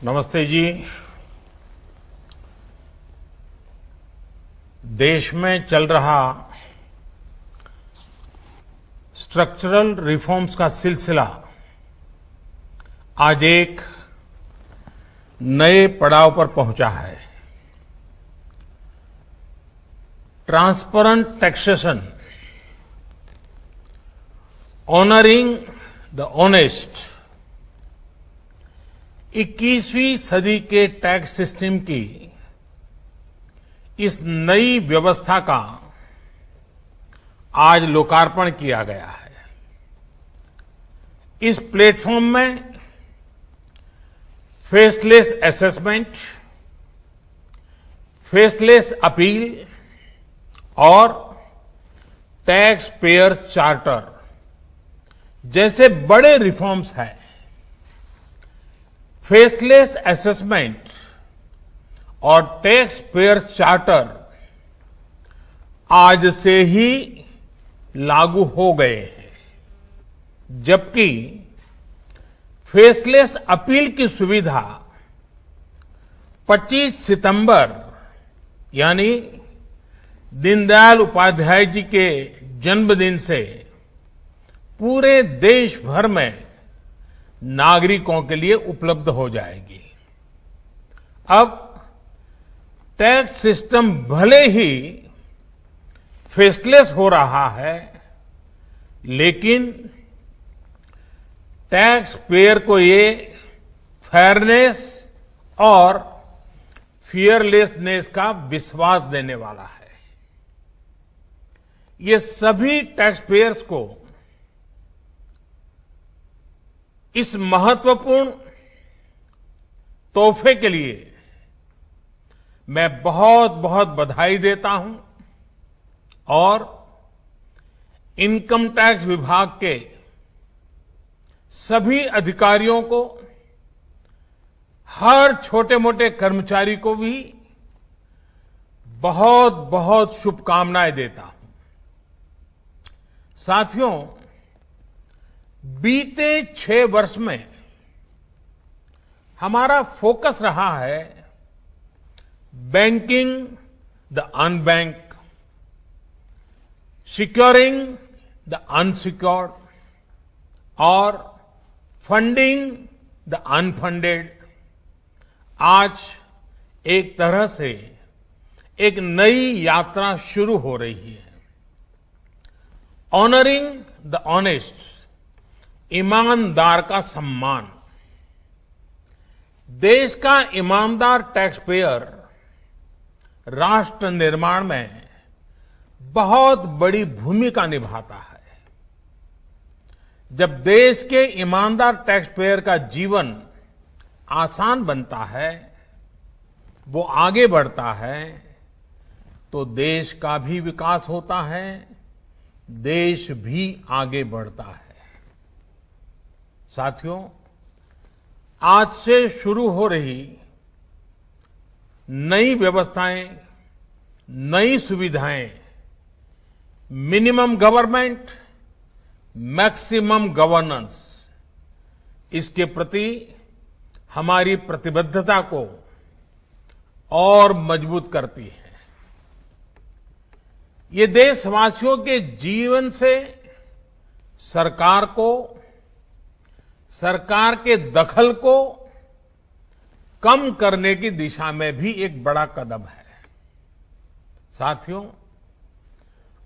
नमस्ते जी। देश में चल रहा स्ट्रक्चरल रिफॉर्म्स का सिलसिला आज एक नए पड़ाव पर पहुंचा है। Transparent taxation, honouring the honest, 21वीं सदी के टैक्स सिस्टम की इस नई व्यवस्था का आज लोकार्पण किया गया है। इस प्लेटफॉर्म में फेसलेस असेसमेंट, फेसलेस अपील और टैक्स पेयर्स चार्टर जैसे बड़े रिफॉर्म्स हैं। फेसलेस असेसमेंट और टैक्स पेयर्स चार्टर आज से ही लागू हो गए हैं, जबकि फेसलेस अपील की सुविधा 25 सितंबर यानी दीनदयाल उपाध्याय जी के जन्मदिन से पूरे देश भर में नागरिकों के लिए उपलब्ध हो जाएगी। अब टैक्स सिस्टम भले ही फेसलेस हो रहा है, लेकिन टैक्स पेयर को ये फेयरनेस और फियरलेसनेस का विश्वास देने वाला है। ये सभी टैक्स पेयर्स को इस महत्वपूर्ण तोहफे के लिए मैं बहुत बहुत बधाई देता हूं और इनकम टैक्स विभाग के सभी अधिकारियों को, हर छोटे मोटे कर्मचारी को भी बहुत बहुत शुभकामनाएं देता हूं। साथियों, बीते 6 वर्ष में हमारा फोकस रहा है banking the unbanked, securing the unsecured और फंडिंग द अनफंडेड। आज एक तरह से एक नई यात्रा शुरू हो रही है। ऑनरिंग द ऑनेस्ट, ईमानदार का सम्मान। देश का ईमानदार टैक्स पेयर राष्ट्र निर्माण में बहुत बड़ी भूमिका निभाता है। जब देश के ईमानदार टैक्स पेयर का जीवन आसान बनता है, वो आगे बढ़ता है, तो देश का भी विकास होता है, देश भी आगे बढ़ता है। साथियों, आज से शुरू हो रही नई व्यवस्थाएं, नई सुविधाएं मिनिमम गवर्नमेंट, मैक्सिमम गवर्नेंस, इसके प्रति हमारी प्रतिबद्धता को और मजबूत करती है। ये देशवासियों के जीवन से सरकार को, सरकार के दखल को कम करने की दिशा में भी एक बड़ा कदम है। साथियों,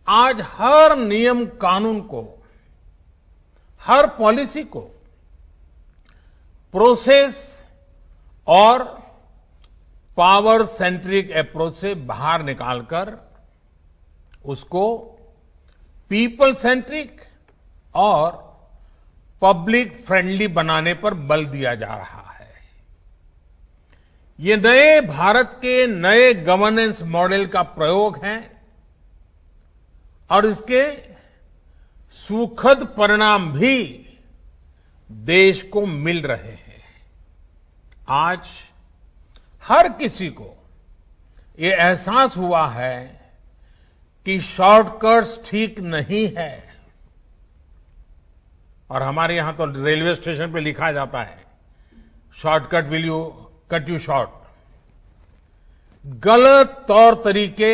आज हर नियम कानून को, हर पॉलिसी को प्रोसेस और पावर सेंट्रिक अप्रोच से बाहर निकालकर उसको पीपल सेंट्रिक और पब्लिक फ्रेंडली बनाने पर बल दिया जा रहा है। ये नए भारत के नए गवर्नेंस मॉडल का प्रयोग है और इसके सुखद परिणाम भी देश को मिल रहे हैं। आज हर किसी को ये एहसास हुआ है कि शॉर्टकट्स ठीक नहीं है। और हमारे यहां तो रेलवे स्टेशन पे लिखा जाता है, shortcut will you cut you short, गलत तौर तरीके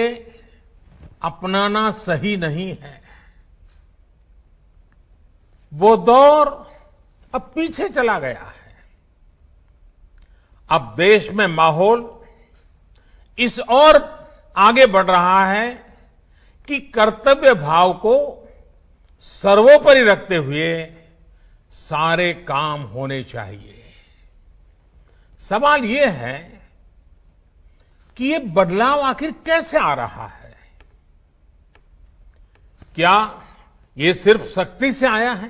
अपनाना सही नहीं है। वो दौर अब पीछे चला गया है। अब देश में माहौल इस ओर आगे बढ़ रहा है कि कर्तव्य भाव को सर्वोपरि रखते हुए सारे काम होने चाहिए। सवाल यह है कि ये बदलाव आखिर कैसे आ रहा है? क्या ये सिर्फ सख्ती से आया है?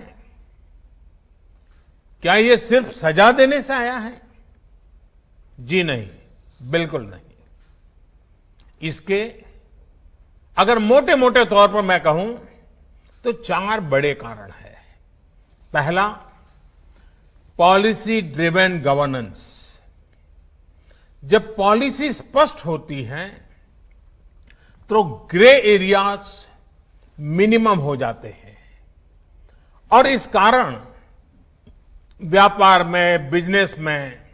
क्या ये सिर्फ सजा देने से आया है? जी नहीं, बिल्कुल नहीं। इसके अगर मोटे मोटे तौर पर मैं कहूं तो 4 बड़े कारण हैं। पहला, पॉलिसी ड्रिवन गवर्नेंस। जब पॉलिसी स्पष्ट होती है तो ग्रे एरियाज मिनिमम हो जाते हैं और इस कारण व्यापार में, बिजनेस में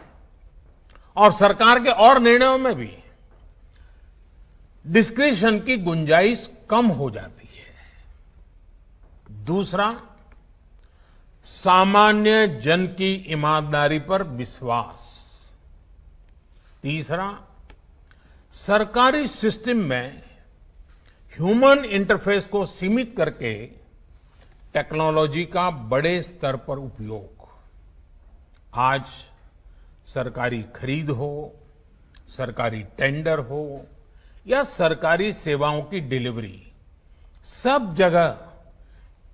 और सरकार के और निर्णयों में भी डिस्क्रिशन की गुंजाइश कम हो जाती है। दूसरा, सामान्य जन की ईमानदारी पर विश्वास। तीसरा, सरकारी सिस्टम में ह्यूमन इंटरफेस को सीमित करके टेक्नोलॉजी का बड़े स्तर पर उपयोग। आज सरकारी खरीद हो, सरकारी टेंडर हो या सरकारी सेवाओं की डिलीवरी, सब जगह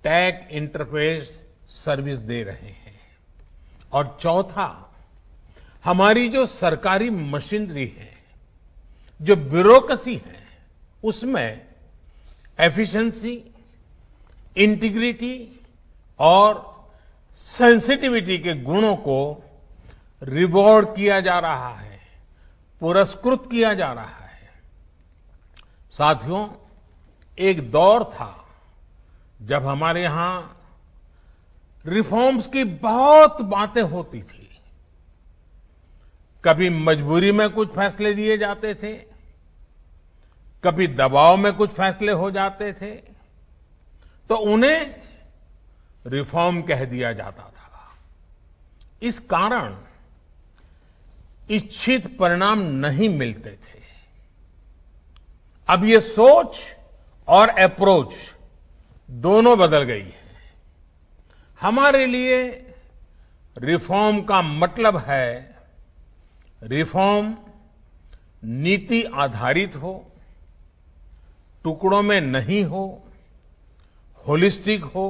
टैग इंटरफेस सर्विस दे रहे हैं। और चौथा, हमारी जो सरकारी मशीनरी है, जो ब्यूरोक्रेसी है, उसमें एफिशिएंसी, इंटीग्रिटी और सेंसिटिविटी के गुणों को रिवॉर्ड किया जा रहा है, पुरस्कृत किया जा रहा है। साथियों, एक दौर था जब हमारे यहां रिफॉर्म्स की बहुत बातें होती थी। कभी मजबूरी में कुछ फैसले लिए जाते थे, कभी दबाव में कुछ फैसले हो जाते थे, तो उन्हें रिफॉर्म कह दिया जाता था। इस कारण इच्छित परिणाम नहीं मिलते थे। अब ये सोच और अप्रोच दोनों बदल गई है। हमारे लिए रिफॉर्म का मतलब है रिफॉर्म नीति आधारित हो, टुकड़ों में नहीं हो, होलिस्टिक हो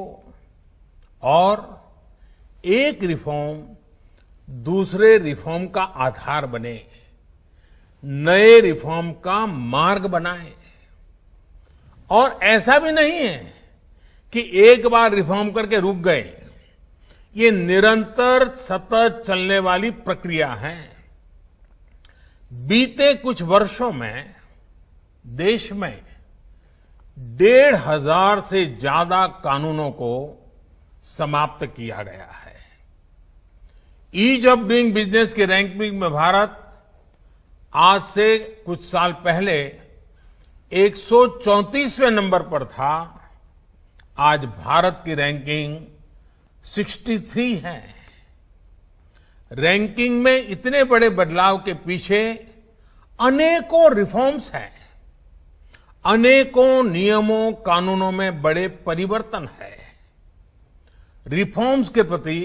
और एक रिफॉर्म दूसरे रिफॉर्म का आधार बने, नए रिफॉर्म का मार्ग बनाए। और ऐसा भी नहीं है कि एक बार रिफॉर्म करके रुक गए। ये निरंतर सतत चलने वाली प्रक्रिया है। बीते कुछ वर्षों में देश में 1,500 से ज्यादा कानूनों को समाप्त किया गया है। ईज ऑफ डूइंग बिजनेस की रैंकिंग में भारत आज से कुछ साल पहले 134वें नंबर पर था। आज भारत की रैंकिंग 63 है। रैंकिंग में इतने बड़े बदलाव के पीछे अनेकों रिफॉर्म्स हैं, अनेकों नियमों कानूनों में बड़े परिवर्तन है। रिफॉर्म्स के प्रति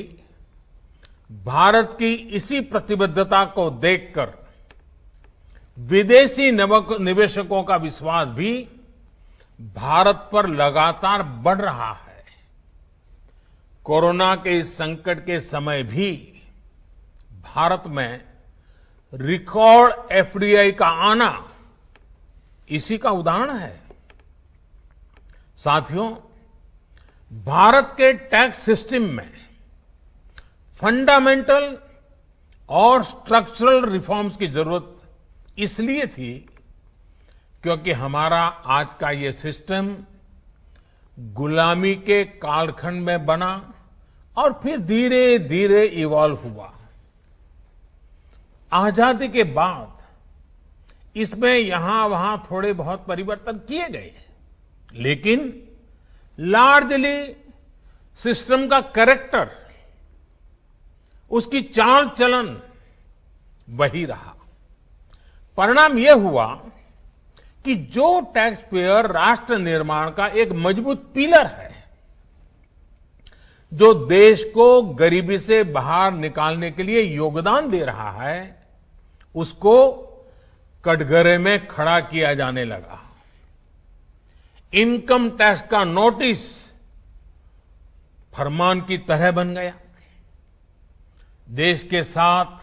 भारत की इसी प्रतिबद्धता को देखकर विदेशी निवेशकों का विश्वास भी भारत पर लगातार बढ़ रहा है। कोरोना के इस संकट के समय भी भारत में रिकॉर्ड एफडीआई का आना इसी का उदाहरण है। साथियों, भारत के टैक्स सिस्टम में फंडामेंटल और स्ट्रक्चरल रिफॉर्म्स की जरूरत इसलिए थी क्योंकि हमारा आज का ये सिस्टम गुलामी के कालखंड में बना और फिर धीरे धीरे इवॉल्व हुआ। आजादी के बाद इसमें यहां वहां थोड़े बहुत परिवर्तन किए गए, लेकिन लार्जली सिस्टम का कैरेक्टर, उसकी चाल चलन वही रहा। परिणाम यह हुआ कि जो टैक्स पेयर राष्ट्र निर्माण का एक मजबूत पिलर है, जो देश को गरीबी से बाहर निकालने के लिए योगदान दे रहा है, उसको कटघरे में खड़ा किया जाने लगा। इनकम टैक्स का नोटिस फरमान की तरह बन गया। देश के साथ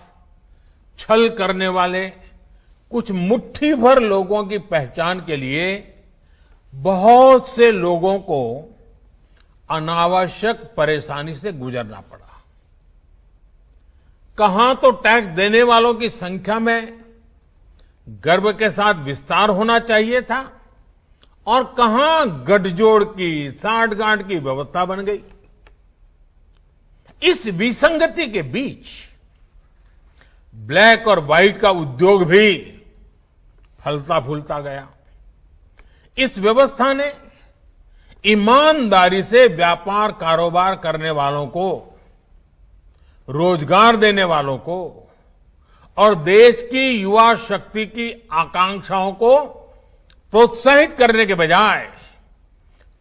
छल करने वाले कुछ मुट्ठी भर लोगों की पहचान के लिए बहुत से लोगों को अनावश्यक परेशानी से गुजरना पड़ा। कहां तो टैक्स देने वालों की संख्या में गर्व के साथ विस्तार होना चाहिए था, और कहां गठजोड़ की, साठगांठ की व्यवस्था बन गई। इस विसंगति के बीच ब्लैक और व्हाइट का उद्योग भी फलता फूलता गया। इस व्यवस्था ने ईमानदारी से व्यापार कारोबार करने वालों को, रोजगार देने वालों को और देश की युवा शक्ति की आकांक्षाओं को प्रोत्साहित करने के बजाय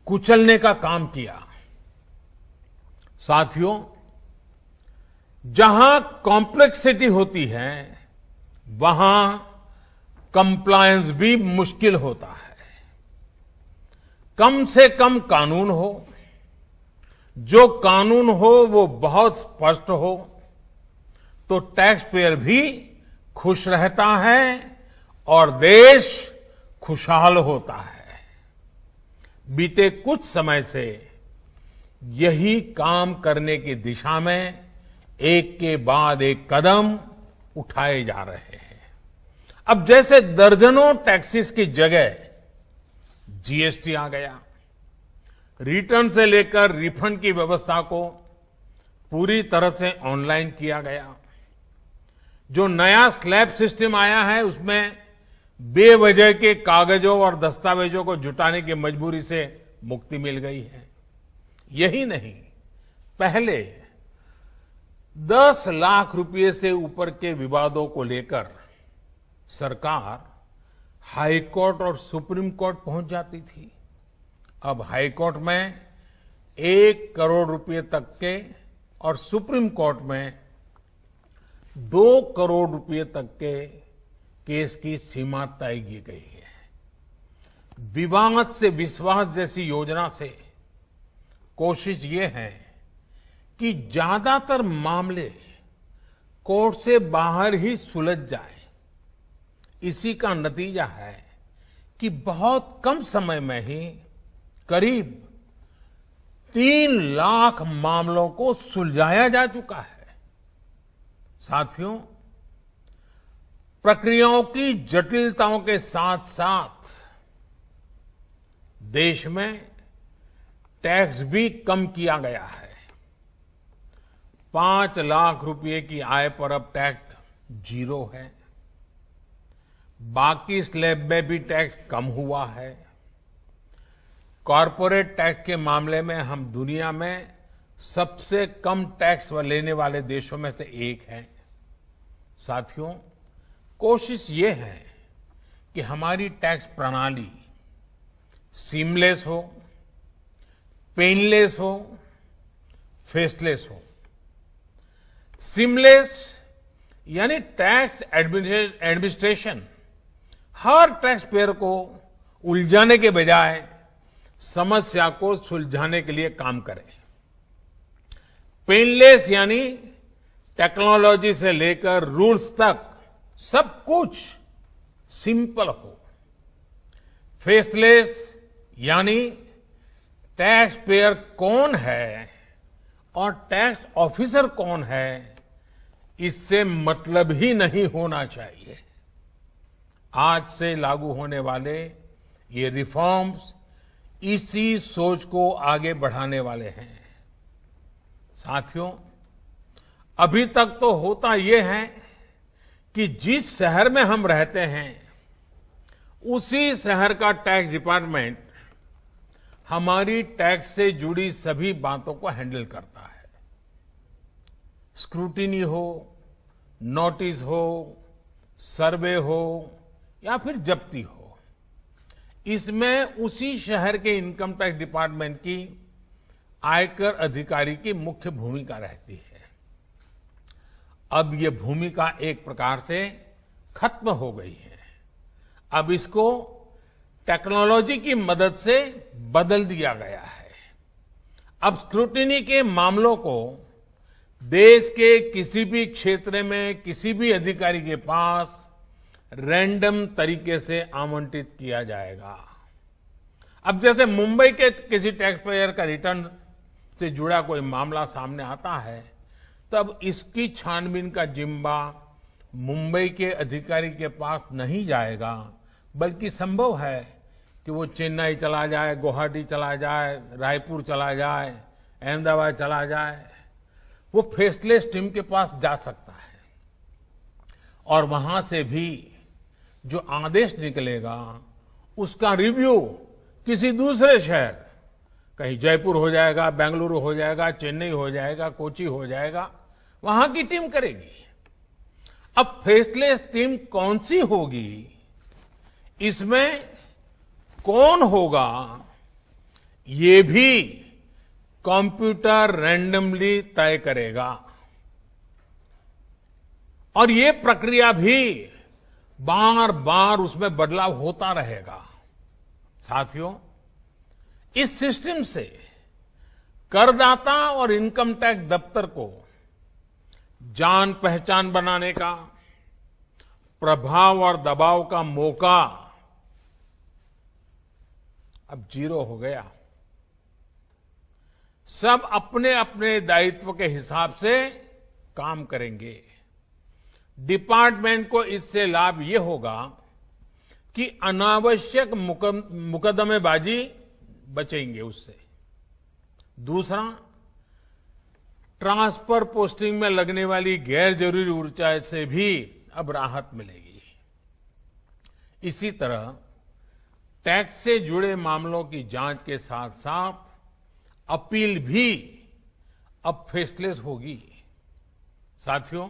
कुचलने का काम किया। साथियों, जहां कॉम्प्लेक्सिटी होती है, वहां कंप्लायंस भी मुश्किल होता है। कम से कम कानून हो, जो कानून हो वो बहुत स्पष्ट हो, तो टैक्स पेयर भी खुश रहता है और देश खुशहाल होता है। बीते कुछ समय से यही काम करने की दिशा में एक के बाद एक कदम उठाए जा रहे हैं। अब जैसे दर्जनों टैक्सेस की जगह जीएसटी आ गया, रिटर्न से लेकर रिफंड की व्यवस्था को पूरी तरह से ऑनलाइन किया गया। जो नया स्लैब सिस्टम आया है, उसमें बेवजह के कागजों और दस्तावेजों को जुटाने की मजबूरी से मुक्ति मिल गई है। यही नहीं, पहले 10 लाख रुपए से ऊपर के विवादों को लेकर सरकार हाई कोर्ट और सुप्रीम कोर्ट पहुंच जाती थी। अब हाई कोर्ट में 1 करोड़ रुपए तक के और सुप्रीम कोर्ट में 2 करोड़ रुपए तक के केस की सीमा तय की गई है। विवाद से विश्वास जैसी योजना से कोशिश ये है कि ज्यादातर मामले कोर्ट से बाहर ही सुलझ जाए। इसी का नतीजा है कि बहुत कम समय में ही करीब 3 लाख मामलों को सुलझाया जा चुका है। साथियों, प्रक्रियाओं की जटिलताओं के साथ साथ देश में टैक्स भी कम किया गया है। 5 लाख रुपए की आय पर अब टैक्स 0 है। बाकी स्लैब में भी टैक्स कम हुआ है। कॉरपोरेट टैक्स के मामले में हम दुनिया में सबसे कम टैक्स लेने वाले देशों में से एक हैं। साथियों, कोशिश ये है कि हमारी टैक्स प्रणाली सीमलेस हो, पेनलेस हो, फेसलेस हो। सीमलेस यानी टैक्स एडमिनिस्ट्रेशन हर टैक्स पेयर को उलझाने के बजाय समस्या को सुलझाने के लिए काम करे। पेनलेस यानी टेक्नोलॉजी से लेकर रूल्स तक सब कुछ सिंपल हो। फेसलेस यानी टैक्स पेयर कौन है और टैक्स ऑफिसर कौन है, इससे मतलब ही नहीं होना चाहिए। आज से लागू होने वाले ये रिफॉर्म्स इसी सोच को आगे बढ़ाने वाले हैं। साथियों, अभी तक तो होता ये है कि जिस शहर में हम रहते हैं उसी शहर का टैक्स डिपार्टमेंट हमारी टैक्स से जुड़ी सभी बातों को हैंडल करता है। स्क्रूटिनी हो, नोटिस हो, सर्वे हो या फिर जब्ती हो, इसमें उसी शहर के इनकम टैक्स डिपार्टमेंट की आयकर अधिकारी की मुख्य भूमिका रहती है। अब ये भूमिका एक प्रकार से खत्म हो गई है। अब इसको टेक्नोलॉजी की मदद से बदल दिया गया है। अब स्क्रूटिनी के मामलों को देश के किसी भी क्षेत्र में किसी भी अधिकारी के पास रैंडम तरीके से आवंटित किया जाएगा। अब जैसे मुंबई के किसी टैक्स पेयर का रिटर्न से जुड़ा कोई मामला सामने आता है, तब इसकी छानबीन का जिम्मा मुंबई के अधिकारी के पास नहीं जाएगा, बल्कि संभव है कि वो चेन्नई चला जाए, गुवाहाटी चला जाए, रायपुर चला जाए, अहमदाबाद चला जाए। वो फेसलेस टीम के पास जा सकता है और वहां से भी जो आदेश निकलेगा उसका रिव्यू किसी दूसरे शहर, कहीं जयपुर हो जाएगा, बेंगलुरु हो जाएगा, चेन्नई हो जाएगा, कोची हो जाएगा, वहां की टीम करेगी। अब फेसलेस टीम कौन सी होगी, इसमें कौन होगा, ये भी कंप्यूटर रैंडमली तय करेगा और ये प्रक्रिया भी बार बार उसमें बदलाव होता रहेगा। साथियों, इस सिस्टम से करदाता और इनकम टैक्स दफ्तर को जान पहचान बनाने का, प्रभाव और दबाव का मौका अब जीरो हो गया। सब अपने अपने दायित्व के हिसाब से काम करेंगे। डिपार्टमेंट को इससे लाभ ये होगा कि अनावश्यक मुकदमेबाजी बचेंगे उससे। दूसरा, ट्रांसफर पोस्टिंग में लगने वाली गैर जरूरी ऊर्जा से भी अब राहत मिलेगी। इसी तरह टैक्स से जुड़े मामलों की जांच के साथ साथ अपील भी अब फेसलेस होगी। साथियों,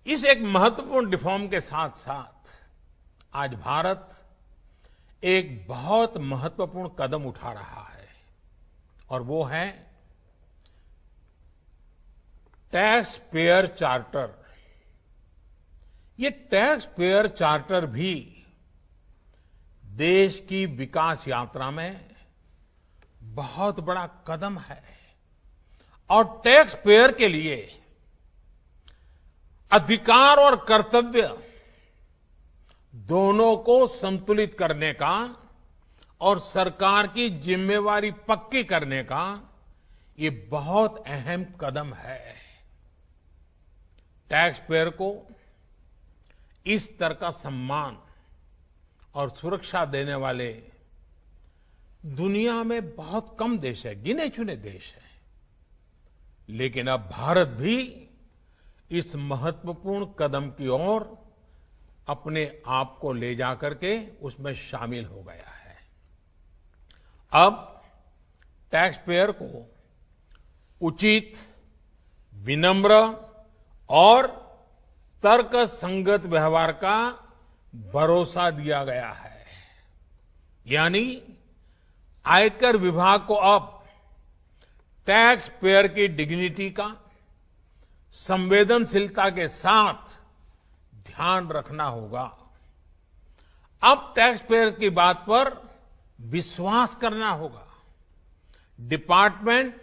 इस एक महत्वपूर्ण रिफॉर्म के साथ साथ आज भारत एक बहुत महत्वपूर्ण कदम उठा रहा है और वो है टैक्स पेयर चार्टर। ये टैक्स पेयर चार्टर भी देश की विकास यात्रा में बहुत बड़ा कदम है और टैक्स पेयर के लिए अधिकार और कर्तव्य दोनों को संतुलित करने का और सरकार की जिम्मेवारी पक्की करने का ये बहुत अहम कदम है। टैक्स पेयर को इस स्तर का सम्मान और सुरक्षा देने वाले दुनिया में बहुत कम देश है, गिने चुने देश हैं। लेकिन अब भारत भी इस महत्वपूर्ण कदम की ओर अपने आप को ले जाकर के उसमें शामिल हो गया है। अब टैक्स पेयर को उचित, विनम्र और तर्कसंगत व्यवहार का भरोसा दिया गया है। यानी आयकर विभाग को अब टैक्स पेयर की डिग्निटी का संवेदनशीलता के साथ ध्यान रखना होगा। अब टैक्स पेयर की बात पर विश्वास करना होगा। डिपार्टमेंट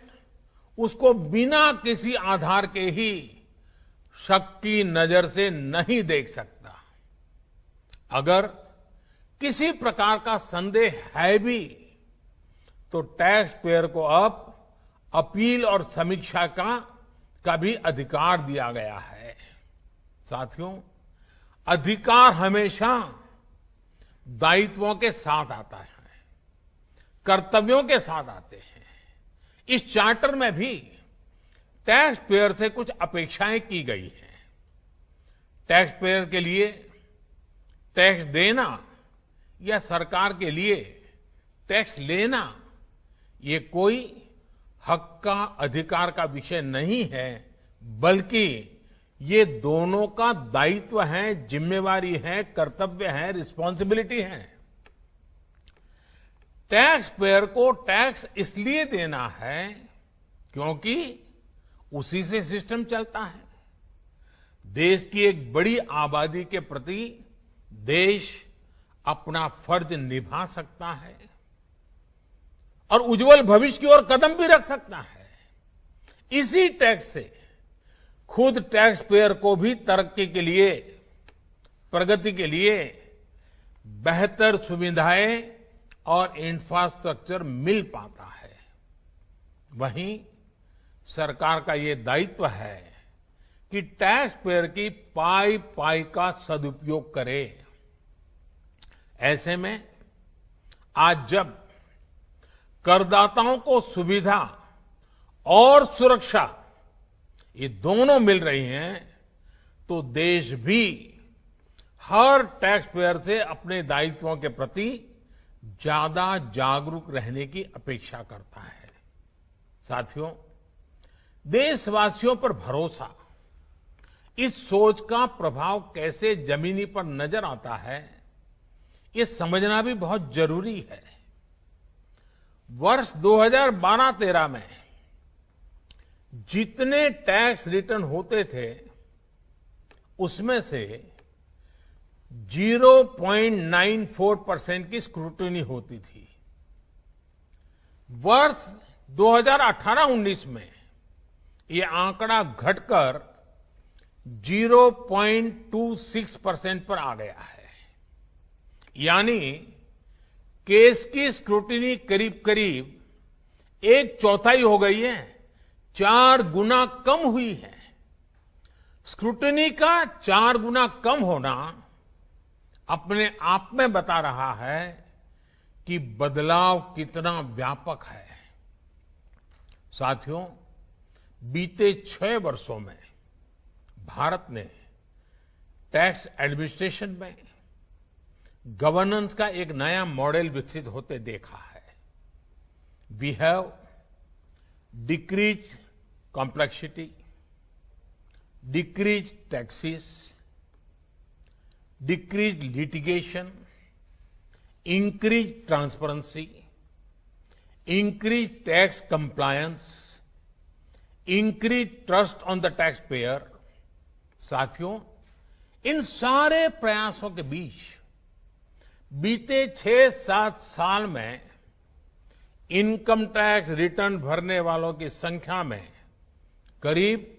उसको बिना किसी आधार के ही शक की नजर से नहीं देख सकता। अगर किसी प्रकार का संदेह है भी तो टैक्स पेयर को अब अपील और समीक्षा का भी अधिकार दिया गया है। साथियों, अधिकार हमेशा दायित्वों के साथ आता है, कर्तव्यों के साथ आते हैं। इस चार्टर में भी टैक्स पेयर से कुछ अपेक्षाएं की गई हैं। टैक्स पेयर के लिए टैक्स देना या सरकार के लिए टैक्स लेना ये कोई हक का अधिकार का विषय नहीं है, बल्कि ये दोनों का दायित्व है, जिम्मेवारी है, कर्तव्य है, रिस्पॉन्सिबिलिटी है। टैक्स पेयर को टैक्स इसलिए देना है क्योंकि उसी से सिस्टम चलता है। देश की एक बड़ी आबादी के प्रति देश अपना फर्ज निभा सकता है और उज्जवल भविष्य की ओर कदम भी रख सकता है। इसी टैक्स से खुद टैक्स पेयर को भी तरक्की के लिए, प्रगति के लिए बेहतर सुविधाएं और इंफ्रास्ट्रक्चर मिल पाता है। वहीं सरकार का ये दायित्व है कि टैक्स पेयर की पाई पाई का सदुपयोग करे। ऐसे में आज जब करदाताओं को सुविधा और सुरक्षा ये दोनों मिल रही हैं, तो देश भी हर टैक्स पेयर से अपने दायित्वों के प्रति ज्यादा जागरूक रहने की अपेक्षा करता है। साथियों, देशवासियों पर भरोसा, इस सोच का प्रभाव कैसे जमीनी पर नजर आता है, ये समझना भी बहुत जरूरी है। वर्ष 2012-13 में जितने टैक्स रिटर्न होते थे उसमें से 0.94% की स्क्रूटनी होती थी। वर्ष 2018-19 में ये आंकड़ा घटकर 0.26% पर आ गया है। यानी केस की स्क्रूटनी करीब करीब 1/4 हो गई है, 4 गुना कम हुई है। स्क्रूटनी का 4 गुना कम होना अपने आप में बता रहा है कि बदलाव कितना व्यापक है। साथियों, बीते 6 वर्षों में भारत ने टैक्स एडमिनिस्ट्रेशन में गवर्नेंस का एक नया मॉडल विकसित होते देखा है। We have decrease complexity, decrease taxes, decrease litigation, increase transparency, increase tax compliance, increase trust on the tax payer. साथियों, इन सारे प्रयासों के बीच बीते 6-7 साल में इनकम टैक्स रिटर्न भरने वालों की संख्या में करीब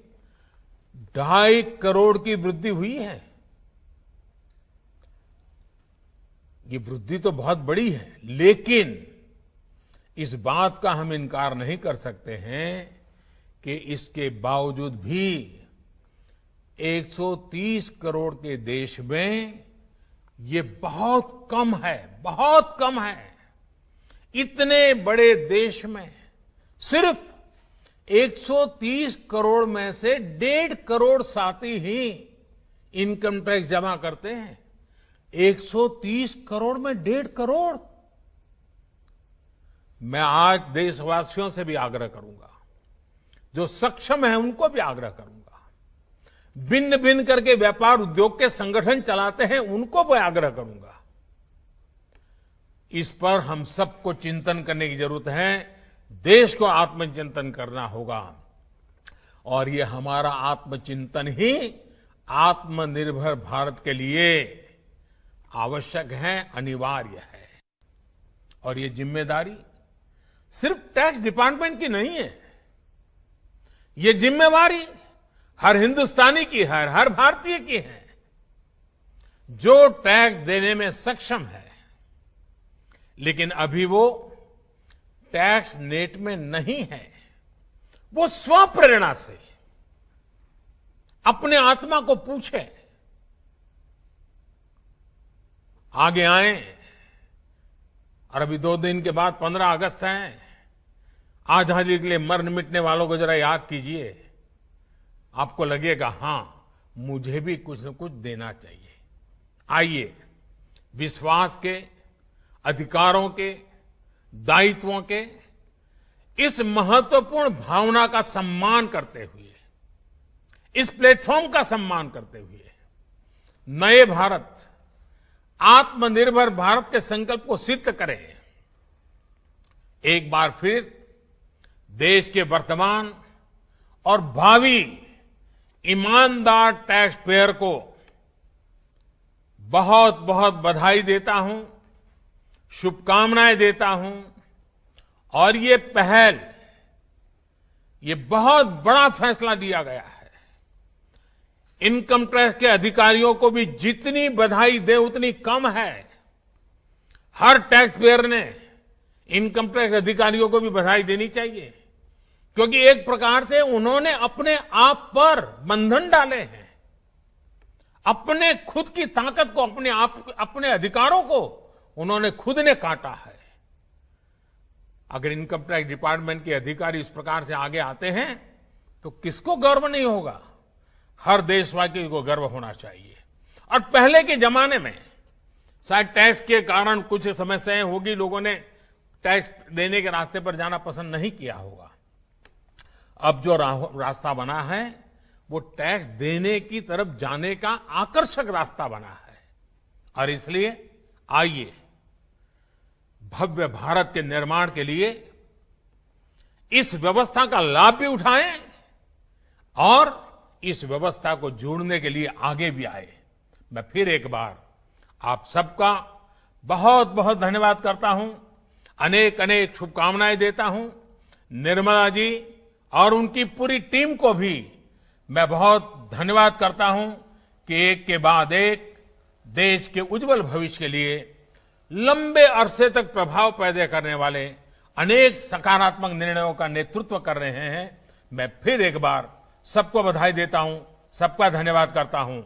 2.5 करोड़ की वृद्धि हुई है। ये वृद्धि तो बहुत बड़ी है, लेकिन इस बात का हम इनकार नहीं कर सकते हैं कि इसके बावजूद भी 130 करोड़ के देश में ये बहुत कम है, बहुत कम है। इतने बड़े देश में सिर्फ 130 करोड़ में से 1.5 करोड़ साथी ही इनकम टैक्स जमा करते हैं। 130 करोड़ में 1.5 करोड़। मैं आज देशवासियों से भी आग्रह करूंगा, जो सक्षम है उनको भी आग्रह करूंगा, भिन्न भिन्न करके व्यापार उद्योग के संगठन चलाते हैं उनको भी आग्रह करूंगा। इस पर हम सबको चिंतन करने की जरूरत है, देश को आत्मचिंतन करना होगा और ये हमारा आत्मचिंतन ही आत्मनिर्भर भारत के लिए आवश्यक है, अनिवार्य है। और ये जिम्मेदारी सिर्फ टैक्स डिपार्टमेंट की नहीं है, ये जिम्मेवारी हर हिंदुस्तानी की है, हर भारतीय की है जो टैक्स देने में सक्षम है, लेकिन अभी वो टैक्स नेट में नहीं है। वो स्वप्रेरणा से अपने आत्मा को पूछे, आगे आए। और अभी 2 दिन के बाद 15 अगस्त है। आजादी के लिए मरने मिटने वालों को जरा याद कीजिए। आपको लगेगा, हां, मुझे भी कुछ न कुछ देना चाहिए। आइए विश्वास के, अधिकारों के, दायित्वों के इस महत्वपूर्ण भावना का सम्मान करते हुए, इस प्लेटफॉर्म का सम्मान करते हुए नए भारत, आत्मनिर्भर भारत के संकल्प को सिद्ध करें। एक बार फिर देश के वर्तमान और भावी ईमानदार टैक्स पेयर को बहुत बहुत बधाई देता हूं, शुभकामनाएं देता हूं। और ये पहल, ये बहुत बड़ा फैसला लिया गया है। इनकम टैक्स के अधिकारियों को भी जितनी बधाई दे उतनी कम है। हर टैक्स पेयर ने इनकम टैक्स अधिकारियों को भी बधाई देनी चाहिए, क्योंकि एक प्रकार से उन्होंने अपने आप पर बंधन डाले हैं। अपने खुद की ताकत को, अपने अधिकारों को उन्होंने खुद ने काटा है। अगर इनकम टैक्स डिपार्टमेंट के अधिकारी इस प्रकार से आगे आते हैं तो किसको गर्व नहीं होगा? हर देशवासी को गर्व होना चाहिए। और पहले के जमाने में शायद टैक्स के कारण कुछ समस्याएं होगी, लोगों ने टैक्स देने के रास्ते पर जाना पसंद नहीं किया होगा। अब जो रास्ता बना है वो टैक्स देने की तरफ जाने का आकर्षक रास्ता बना है। और इसलिए आइए भव्य भारत के निर्माण के लिए इस व्यवस्था का लाभ भी उठाएं और इस व्यवस्था को जोड़ने के लिए आगे भी आए। मैं फिर एक बार आप सबका बहुत बहुत धन्यवाद करता हूं, अनेक अनेक शुभकामनाएं देता हूं। निर्मला जी और उनकी पूरी टीम को भी मैं बहुत धन्यवाद करता हूं कि एक के बाद एक देश के उज्जवल भविष्य के लिए लंबे अरसे तक प्रभाव पैदा करने वाले अनेक सकारात्मक निर्णयों का नेतृत्व कर रहे हैं। मैं फिर एक बार सबको बधाई देता हूं, सबका धन्यवाद करता हूं।